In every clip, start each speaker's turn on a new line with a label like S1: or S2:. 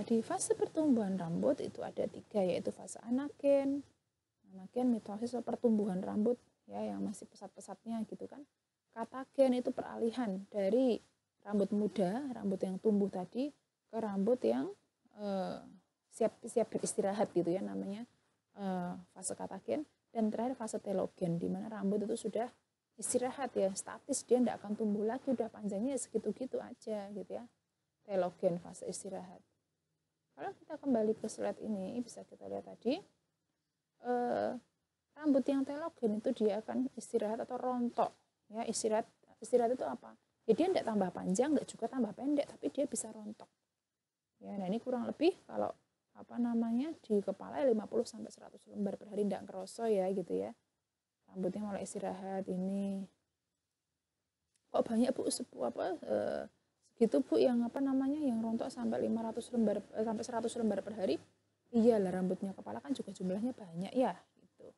S1: di fase pertumbuhan rambut itu ada 3, yaitu fase anagen, mitosis atau pertumbuhan rambut ya yang masih pesat-pesatnya gitu kan. Katagen itu peralihan dari rambut muda, rambut yang tumbuh tadi ke rambut yang siap beristirahat gitu ya, namanya fase katagen. Dan terakhir fase telogen, di mana rambut itu sudah istirahat ya, statis, dia tidak akan tumbuh lagi, udah panjangnya segitu-gitu aja gitu ya. Telogen, fase istirahat. Kalau kita kembali ke slide ini, bisa kita lihat tadi rambut yang telogen itu dia akan istirahat atau rontok ya. Istirahat itu apa ya, dia tidak tambah panjang, tidak juga tambah pendek, tapi dia bisa rontok ya. Nah ini kurang lebih kalau di kepala 50-100 lembar per hari, tidak kerasa ya gitu ya, rambutnya mulai istirahat. Ini kok banyak Bu segitu Bu yang yang rontok sampai 500 lembar sampai 100 lembar per hari. Iyalah, rambutnya kepala kan juga jumlahnya banyak ya gitu.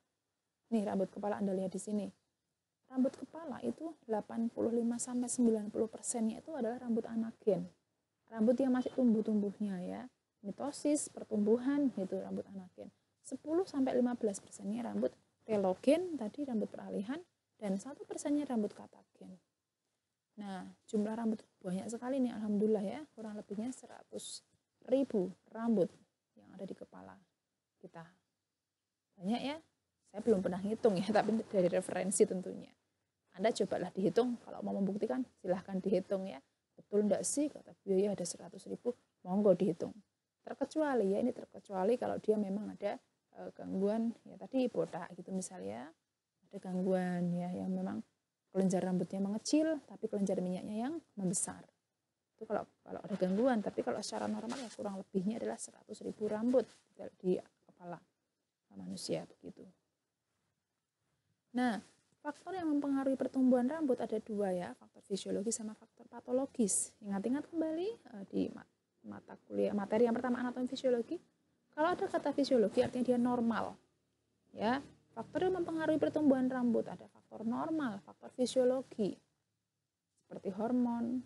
S1: Nih rambut kepala Anda lihat di sini. Rambut kepala itu 85-90%-nya itu adalah rambut anagen. Rambut yang masih tumbuh-tumbuhnya ya. Mitosis, pertumbuhan gitu rambut anagen. 10-15%-nya rambut telogen, tadi rambut peralihan, dan 1%-nya rambut katagen. Nah, jumlah rambut banyak sekali nih, alhamdulillah ya, kurang lebihnya 100.000 rambut yang ada di kepala kita. Banyak ya, saya belum pernah ngitung ya, tapi dari referensi tentunya. Anda cobalah dihitung, kalau mau membuktikan silahkan dihitung ya. Betul enggak sih, kata biaya ada 100.000, monggo dihitung. Terkecuali kalau dia memang ada gangguan ya tadi botak gitu misalnya, ada gangguan ya yang memang kelenjar rambutnya mengecil tapi kelenjar minyaknya yang membesar. Itu kalau ada gangguan, tapi kalau secara normal ya kurang lebihnya adalah 100.000 rambut di kepala manusia begitu. Nah, faktor yang mempengaruhi pertumbuhan rambut ada 2 ya, faktor fisiologis sama faktor patologis. Ingat-ingat kembali di mata kuliah materi yang pertama anatomi fisiologi. Kalau ada kata fisiologi artinya dia normal. Ya, faktor yang mempengaruhi pertumbuhan rambut ada faktor normal, faktor fisiologi. Seperti hormon,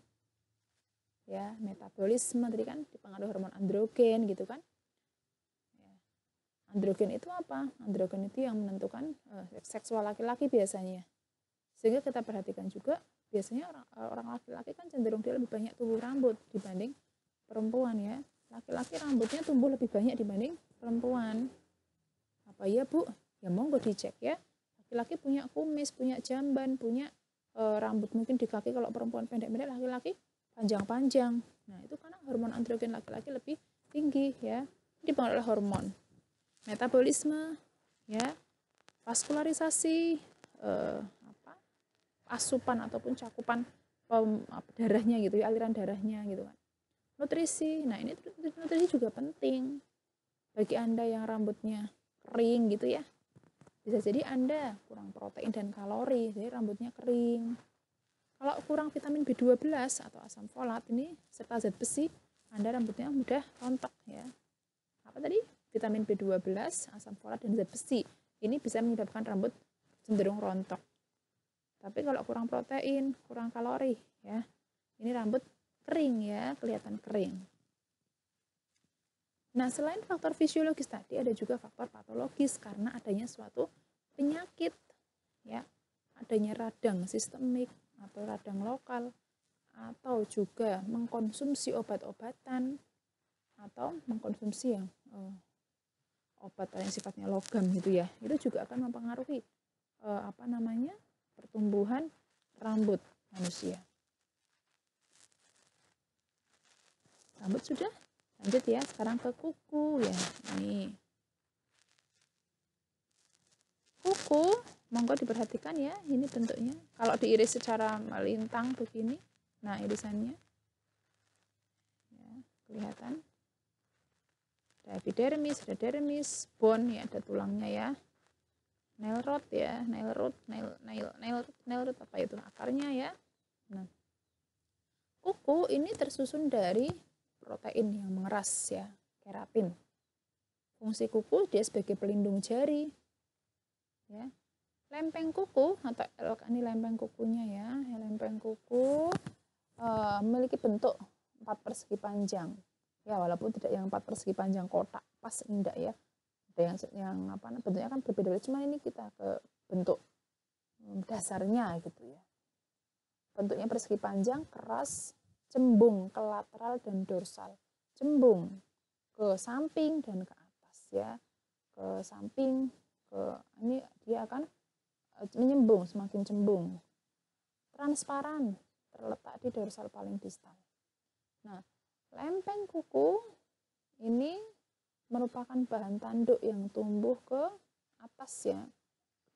S1: ya, metabolisme tadi kan dipengaruhi hormon androgen gitu kan. Ya. Androgen itu apa? Androgen itu yang menentukan seksual laki-laki biasanya. Sehingga kita perhatikan juga biasanya orang laki-laki kan cenderung dia lebih banyak tumbuh rambut dibanding perempuan ya. Laki-laki rambutnya tumbuh lebih banyak dibanding perempuan. Apa ya Bu? Ya monggo dicek ya. Laki-laki punya kumis, punya jamban, punya rambut mungkin di kaki, kalau perempuan pendek-pendek, laki-laki panjang-panjang. Nah itu karena hormon androgen laki-laki lebih tinggi ya. Dipengaruhi oleh hormon. Metabolisme ya, vaskularisasi, asupan ataupun cakupan darahnya gitu ya, aliran darahnya gitu kan. Nutrisi, nah ini nutrisi juga penting bagi Anda yang rambutnya kering gitu ya. Bisa jadi Anda kurang protein dan kalori, jadi rambutnya kering. Kalau kurang vitamin B12 atau asam folat ini serta zat besi, Anda rambutnya mudah rontok ya. Apa tadi? Vitamin B12, asam folat dan zat besi. Ini bisa menyebabkan rambut cenderung rontok. Tapi kalau kurang protein, kurang kalori ya, ini rambut kering ya, kelihatan kering. Nah, selain faktor fisiologis tadi ada juga faktor patologis karena adanya suatu penyakit ya, adanya radang sistemik atau radang lokal, atau juga mengkonsumsi obat-obatan atau mengkonsumsi yang obat yang sifatnya logam gitu ya. Itu juga akan mempengaruhi pertumbuhan rambut manusia. Rambut sudah, lanjut ya, sekarang ke kuku ya. Ini kuku, monggo diperhatikan ya, ini bentuknya. Kalau diiris secara melintang begini, nah irisannya ya, kelihatan. Ada epidermis, ada dermis, bone ya, ada tulangnya ya. Nail root ya, nail root apa itu akarnya ya. Nah, kuku ini tersusun dari protein yang mengeras ya, keratin. Fungsi kuku dia sebagai pelindung jari. Ya. Lempeng kuku atau ini lempeng kukunya ya. Lempeng kuku memiliki bentuk 4 persegi panjang. Ya walaupun tidak yang 4 persegi panjang kotak pas, enggak ya. Ada yang apa bentuknya kan berbeda, cuma ini kita ke bentuk dasarnya gitu ya. Bentuknya persegi panjang, keras, cembung ke lateral dan dorsal. Cembung ke samping dan ke atas ya. Ke samping, ini dia akan menyembung, semakin cembung. Transparan, terletak di dorsal paling distal. Nah, lempeng kuku ini merupakan bahan tanduk yang tumbuh ke atas ya,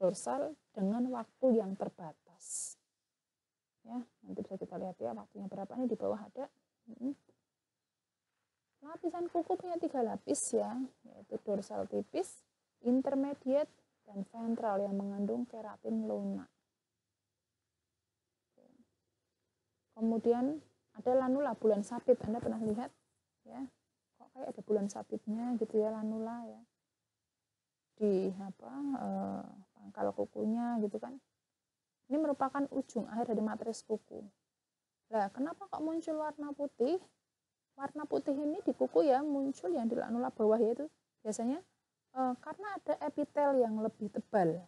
S1: dorsal dengan waktu yang terbatas. Ya, nanti bisa kita lihat ya waktunya berapa, nih di bawah ada. Lapisan kuku punya 3 lapis ya, yaitu dorsal tipis, intermediate, dan ventral yang mengandung keratin lunak. Kemudian ada lanula, bulan sabit. Anda pernah lihat ya? Kok kayak ada bulan sabitnya gitu ya, lanula ya. Di pangkal kukunya gitu kan. Ini merupakan ujung akhir dari matris kuku. Nah, kenapa kok muncul warna putih? Warna putih ini di kuku ya muncul yang di lanula bawah, yaitu biasanya karena ada epitel yang lebih tebal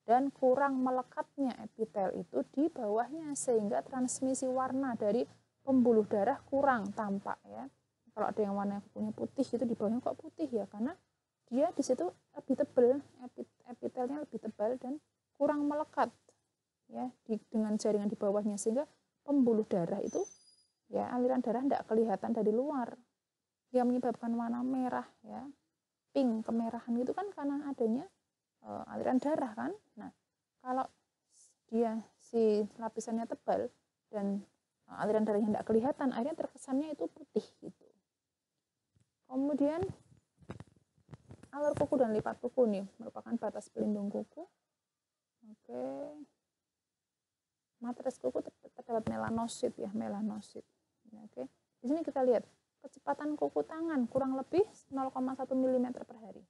S1: dan kurang melekatnya epitel itu di bawahnya, sehingga transmisi warna dari pembuluh darah kurang tampak ya. Kalau ada yang warna kukunya putih itu di bawahnya kok putih ya, karena dia di situ lebih tebal, epitelnya lebih tebal dan kurang melekat ya dengan jaringan di bawahnya, sehingga pembuluh darah itu ya aliran darah tidak kelihatan dari luar, yang menyebabkan warna merah ya, pink kemerahan itu kan karena adanya aliran darah kan. Nah, kalau dia si lapisannya tebal dan aliran darahnya tidak kelihatan, akhirnya terkesannya itu putih gitu. Kemudian alur kuku dan lipat kuku nih merupakan batas pelindung kuku. Oke. Matris kuku terdapat melanosit ya, melanosit. Oke. Di sini kita lihat kecepatan kuku tangan kurang lebih 0,1 mm per hari.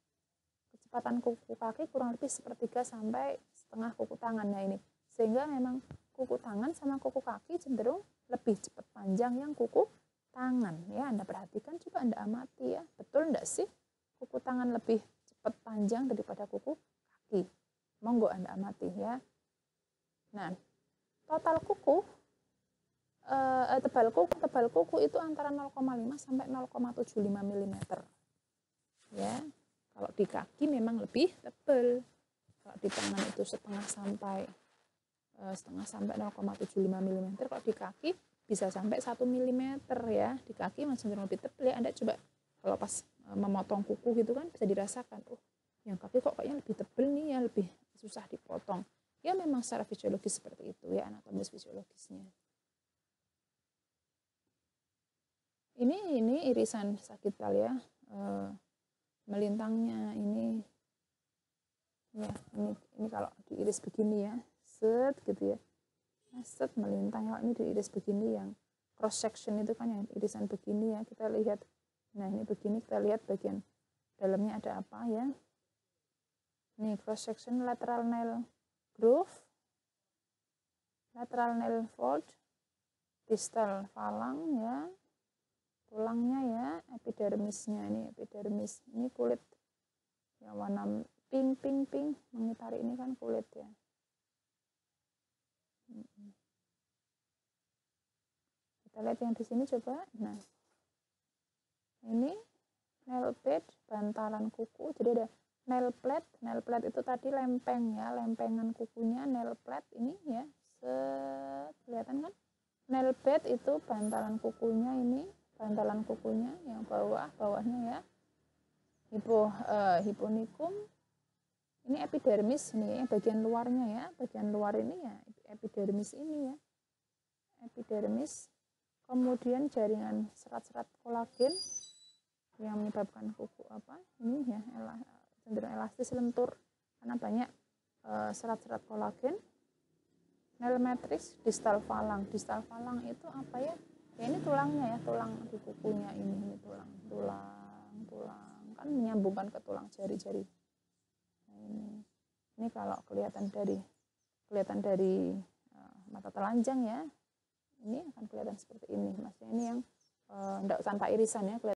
S1: Kecepatan kuku kaki kurang lebih 1/3 sampai setengah kuku tangan. Nah ini, sehingga memang kuku tangan sama kuku kaki cenderung lebih cepat panjang yang kuku tangan ya. Anda perhatikan, coba Anda amati ya, betul enggak sih kuku tangan lebih cepat panjang daripada kuku kaki? Monggo Anda amati ya. Nah, total kuku tebal kuku itu antara 0,5 sampai 0,75 mm ya. Kalau di kaki memang lebih tebal. Kalau di tangan itu setengah sampai 0,75 mm. Kalau di kaki bisa sampai 1 mm ya. Di kaki masih lebih tebal ya. Anda coba kalau pas memotong kuku gitu kan bisa dirasakan, oh yang kaki kok kayaknya lebih tebal nih ya, lebih susah dipotong. Ya memang secara fisiologis seperti itu ya, anatomis fisiologisnya. Ini irisan sagital ya. Melintangnya ini ya, ini kalau diiris begini ya, set gitu ya, set melintang. Kalau ini diiris begini, yang cross section itu kan yang irisan begini ya, kita lihat. Nah ini begini, kita lihat bagian dalamnya ada apa ya. Ini cross section lateral nail groove, lateral nail fold, distal falang ya, tulangnya ya, epidermisnya. Ini epidermis, ini kulit yang warna pink mengitari, ini kan kulit ya. Kita lihat yang di sini coba. Nah, ini nail bed, bantalan kuku. Jadi ada nail plate. Nail plate itu tadi lempeng ya, lempengan kukunya, nail plate ini ya. Kelihatan kan? Nail bed itu bantalan kukunya, ini bantalan kukunya yang bawahnya ya. Hiponikum. Ini epidermis nih, bagian luarnya ya. Bagian luar ini ya epidermis ini ya. Epidermis. Kemudian jaringan serat-serat kolagen yang menyebabkan kuku ini ya cenderung elastis, lentur karena banyak serat-serat kolagen. Nail matrix, distal falang. Distal falang itu apa ya? Ya ini tulangnya ya, tulang di kukunya ini tulang kan menyambungkan ke tulang jari-jari. Nah, ini kalau kelihatan dari mata telanjang ya, ini akan kelihatan seperti ini. Maksudnya ini yang tanpa irisan ya, kelihatan